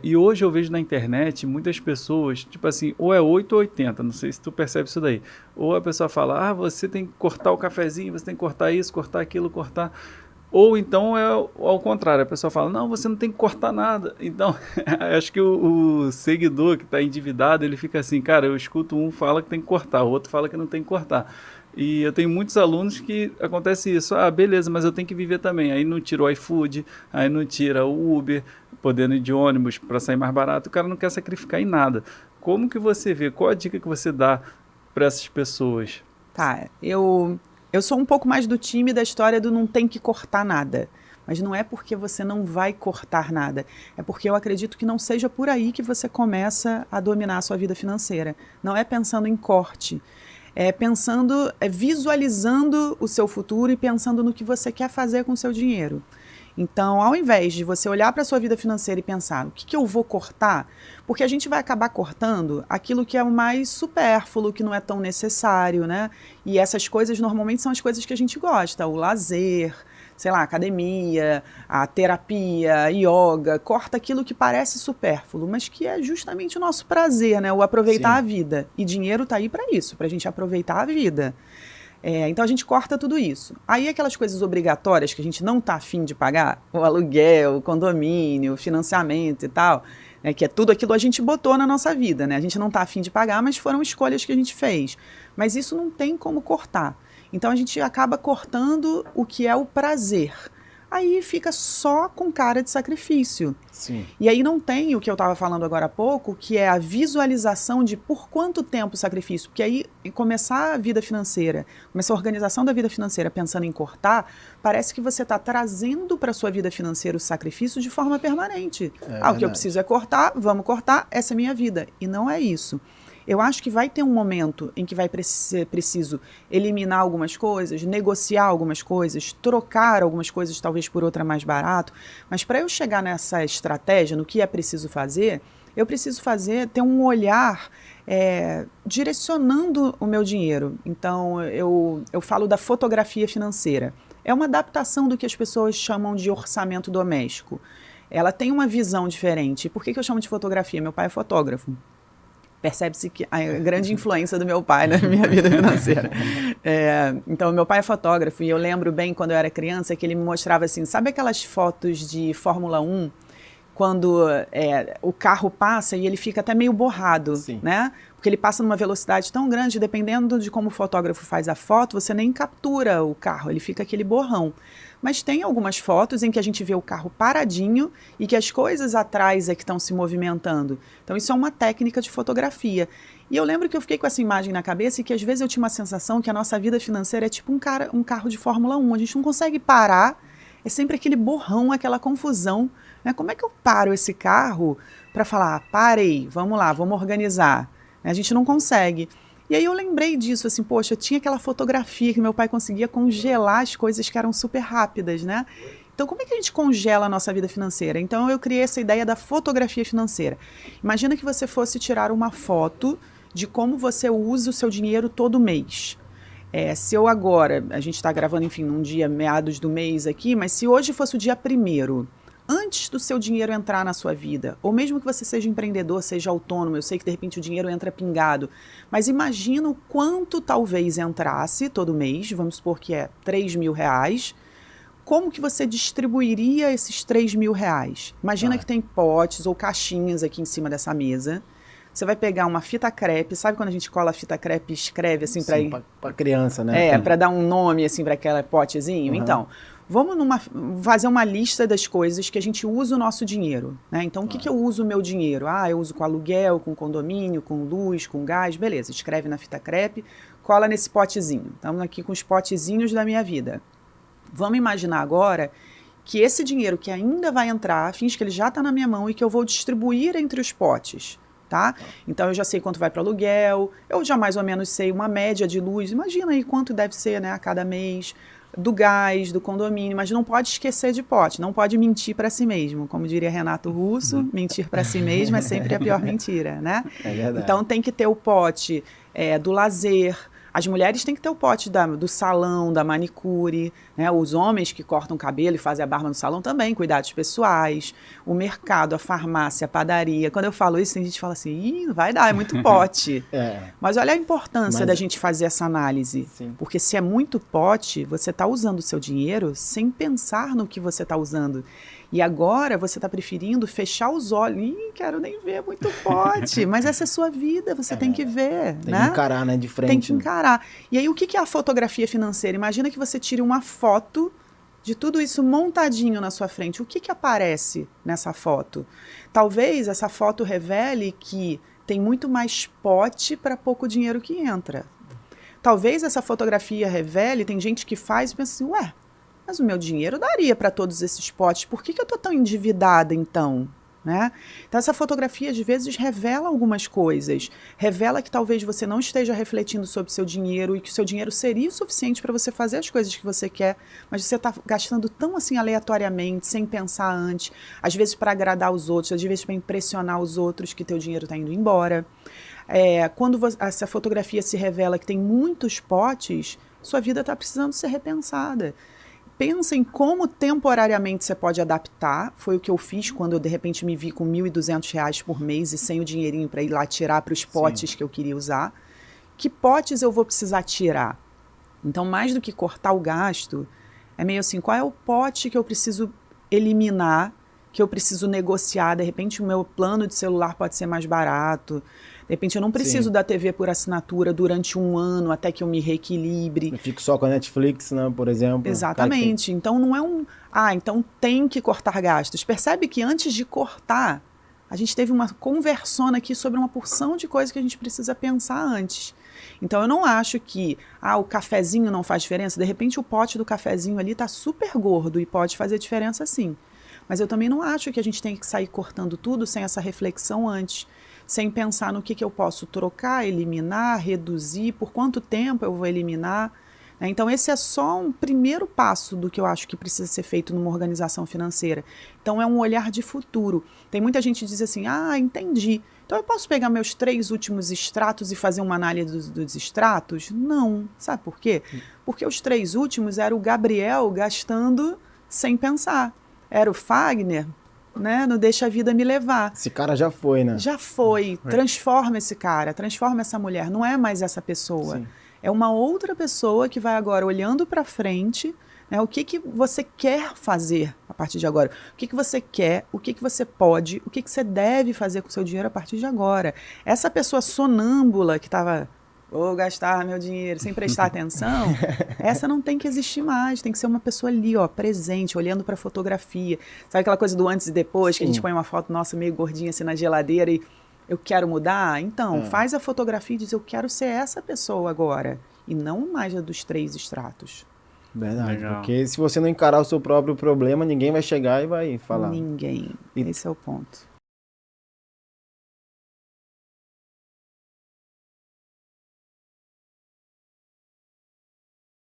E hoje eu vejo na internet muitas pessoas, tipo assim, ou é 8 ou 80, não sei se tu percebe isso daí. Ou a pessoa fala, você tem que cortar o cafezinho, você tem que cortar isso, cortar aquilo, cortar. Ou então é ao contrário, a pessoa fala, não, você não tem que cortar nada. Então, acho que o seguidor que está endividado, ele fica assim, cara, eu escuto um fala que tem que cortar, o outro fala que não tem que cortar. E eu tenho muitos alunos que acontece isso, beleza, mas eu tenho que viver também. Aí não tira o iFood, aí não tira o Uber, podendo ir de ônibus para sair mais barato, o cara não quer sacrificar em nada. Como que você vê? Qual a dica que você dá para essas pessoas? Tá, eu sou um pouco mais do time da história do não tem que cortar nada. Mas não é porque você não vai cortar nada. É porque eu acredito que não seja por aí que você começa a dominar a sua vida financeira. Não é pensando em corte. É pensando, visualizando o seu futuro e pensando no que você quer fazer com o seu dinheiro. Então, ao invés de você olhar para a sua vida financeira e pensar, o que, que eu vou cortar? Porque a gente vai acabar cortando aquilo que é o mais supérfluo, que não é tão necessário, né? E essas coisas normalmente são as coisas que a gente gosta, o lazer, sei lá, a academia, a terapia, a yoga, corta aquilo que parece supérfluo, mas que é justamente o nosso prazer, né? O aproveitar a Sim. vida. E dinheiro tá aí para isso, para a gente aproveitar a vida. Então a gente corta tudo isso. Aí aquelas coisas obrigatórias que a gente não está afim de pagar, o aluguel, o condomínio, o financiamento e tal, né, que é tudo aquilo que a gente botou na nossa vida, né? A gente não está afim de pagar, mas foram escolhas que a gente fez. Mas isso não tem como cortar. Então a gente acaba cortando o que é o prazer. Aí fica só com cara de sacrifício. Sim. E aí não tem o que eu estava falando agora há pouco, que é a visualização de por quanto tempo o sacrifício. Porque aí começar a vida financeira, começar a organização da vida financeira pensando em cortar, parece que você está trazendo para a sua vida financeira o sacrifício de forma permanente. É O que eu verdade. preciso é cortar, vamos cortar, essa é a minha vida. E não é isso. Eu acho que vai ter um momento em que vai ser preciso eliminar algumas coisas, negociar algumas coisas, trocar algumas coisas talvez por outra mais barato, mas para eu chegar nessa estratégia, no que é preciso fazer, eu preciso ter um olhar direcionando o meu dinheiro. Então, eu falo da fotografia financeira. É uma adaptação do que as pessoas chamam de orçamento doméstico. Ela tem uma visão diferente. Por que eu chamo de fotografia? Meu pai é fotógrafo. Percebe-se que a grande influência do meu pai na minha vida financeira. Então, meu pai é fotógrafo e eu lembro bem quando eu era criança que ele me mostrava assim, sabe aquelas fotos de Fórmula 1 quando o carro passa e ele fica até meio borrado, Sim. né? Porque ele passa numa velocidade tão grande, dependendo de como o fotógrafo faz a foto, você nem captura o carro, ele fica aquele borrão. Mas tem algumas fotos em que a gente vê o carro paradinho e que as coisas atrás é que estão se movimentando. Então isso é uma técnica de fotografia. E eu lembro que eu fiquei com essa imagem na cabeça e que às vezes eu tinha uma sensação que a nossa vida financeira é tipo um carro de Fórmula 1. A gente não consegue parar, é sempre aquele borrão, aquela confusão. Né? Como é que eu paro esse carro para falar, parei, vamos lá, vamos organizar? A gente não consegue. E aí eu lembrei disso, assim, poxa, tinha aquela fotografia que meu pai conseguia congelar as coisas que eram super rápidas, né? Então, como é que a gente congela a nossa vida financeira? Então, eu criei essa ideia da fotografia financeira. Imagina que você fosse tirar uma foto de como você usa o seu dinheiro todo mês. Se eu agora, a gente está gravando, enfim, num dia meados do mês aqui, mas se hoje fosse o dia 1º, antes do seu dinheiro entrar na sua vida, ou mesmo que você seja empreendedor, seja autônomo, eu sei que de repente o dinheiro entra pingado, mas imagina o quanto talvez entrasse todo mês, vamos supor que é R$3.000, como que você distribuiria esses R$3.000? Imagina que tem potes ou caixinhas aqui em cima dessa mesa. Você vai pegar uma fita crepe, sabe quando a gente cola a fita crepe e escreve assim para criança, né? para dar um nome assim para aquele potezinho? Uhum. Então, vamos fazer uma lista das coisas que a gente usa o nosso dinheiro, né? Então, o que eu uso o meu dinheiro? Eu uso com aluguel, com condomínio, com luz, com gás, beleza. Escreve na fita crepe, cola nesse potezinho. Estamos aqui com os potezinhos da minha vida. Vamos imaginar agora que esse dinheiro que ainda vai entrar, finge que ele já está na minha mão e que eu vou distribuir entre os potes. Tá? Então eu já sei quanto vai para aluguel, eu já mais ou menos sei uma média de luz, imagina aí quanto deve ser, né, a cada mês, do gás, do condomínio, mas não pode esquecer de pote, não pode mentir para si mesmo, como diria Renato Russo, mentir para si mesmo é sempre a pior mentira, né? É verdade. Então tem que ter o pote do lazer, As mulheres têm que ter o pote do salão, da manicure, né? Os homens que cortam cabelo e fazem a barba no salão também, cuidados pessoais, o mercado, a farmácia, a padaria. Quando eu falo isso, tem gente que fala assim, ih, não vai dar, é muito pote. Mas olha a importância da gente fazer essa análise. Sim. Porque se é muito pote, você está usando o seu dinheiro sem pensar no que você está usando. E agora você está preferindo fechar os olhos. Ih, quero nem ver muito pote. Mas essa é sua vida, você tem que ver. Tem né? que encarar, né? De frente. Tem que encarar. E aí, o que é a fotografia financeira? Imagina que você tire uma foto de tudo isso montadinho na sua frente. O que aparece nessa foto? Talvez essa foto revele que tem muito mais pote para pouco dinheiro que entra. Talvez essa fotografia revele, tem gente que faz e pensa assim, ué, mas o meu dinheiro daria para todos esses potes, por que eu estou tão endividada então? Né? Então essa fotografia às vezes revela algumas coisas, revela que talvez você não esteja refletindo sobre o seu dinheiro e que o seu dinheiro seria o suficiente para você fazer as coisas que você quer, mas você está gastando tão assim aleatoriamente, sem pensar antes, às vezes para agradar os outros, às vezes para impressionar os outros que teu dinheiro está indo embora. Quando essa fotografia se revela que tem muitos potes, sua vida está precisando ser repensada. Pensa em como temporariamente você pode adaptar. Foi o que eu fiz quando eu, de repente, me vi com R$1.200 por mês e sem o dinheirinho para ir lá tirar para os potes que eu queria usar. Que potes eu vou precisar tirar? Então, mais do que cortar o gasto, é meio assim, qual é o pote que eu preciso eliminar, que eu preciso negociar? De repente, o meu plano de celular pode ser mais barato. De repente, eu não preciso da TV por assinatura durante um ano até que eu me reequilibre. Eu fico só com a Netflix, né, por exemplo. Exatamente. Então, não é então tem que cortar gastos. Percebe que antes de cortar, a gente teve uma conversona aqui sobre uma porção de coisas que a gente precisa pensar antes. Então, eu não acho que o cafezinho não faz diferença. De repente, o pote do cafezinho ali está super gordo e pode fazer diferença sim. Mas eu também não acho que a gente tem que sair cortando tudo sem essa reflexão antes. Sem pensar no que eu posso trocar, eliminar, reduzir, por quanto tempo eu vou eliminar. Né? Então, esse é só um primeiro passo do que eu acho que precisa ser feito numa organização financeira. Então, é um olhar de futuro. Tem muita gente que diz assim, entendi. Então, eu posso pegar meus 3 últimos extratos e fazer uma análise dos extratos? Não. Sabe por quê? Porque os 3 últimos era o Gabriel gastando sem pensar. Era o Fagner... né? Não deixa a vida me levar. Esse cara já foi, né? Já foi. Transforma esse cara, transforma essa mulher. Não é mais essa pessoa. Sim. É uma outra pessoa que vai agora olhando para frente, né? O que você quer fazer a partir de agora? O que você quer, o que você pode, o que você deve fazer com o seu dinheiro a partir de agora? Essa pessoa sonâmbula que estava... vou gastar meu dinheiro sem prestar atenção, essa não tem que existir mais, tem que ser uma pessoa ali, presente, olhando para a fotografia. Sabe aquela coisa do antes e depois, que a gente põe uma foto nossa meio gordinha assim na geladeira e eu quero mudar? Então, faz a fotografia e diz, eu quero ser essa pessoa agora, e não mais a dos 3 extratos. Verdade, porque se você não encarar o seu próprio problema, ninguém vai chegar e vai falar. Ninguém, esse é o ponto.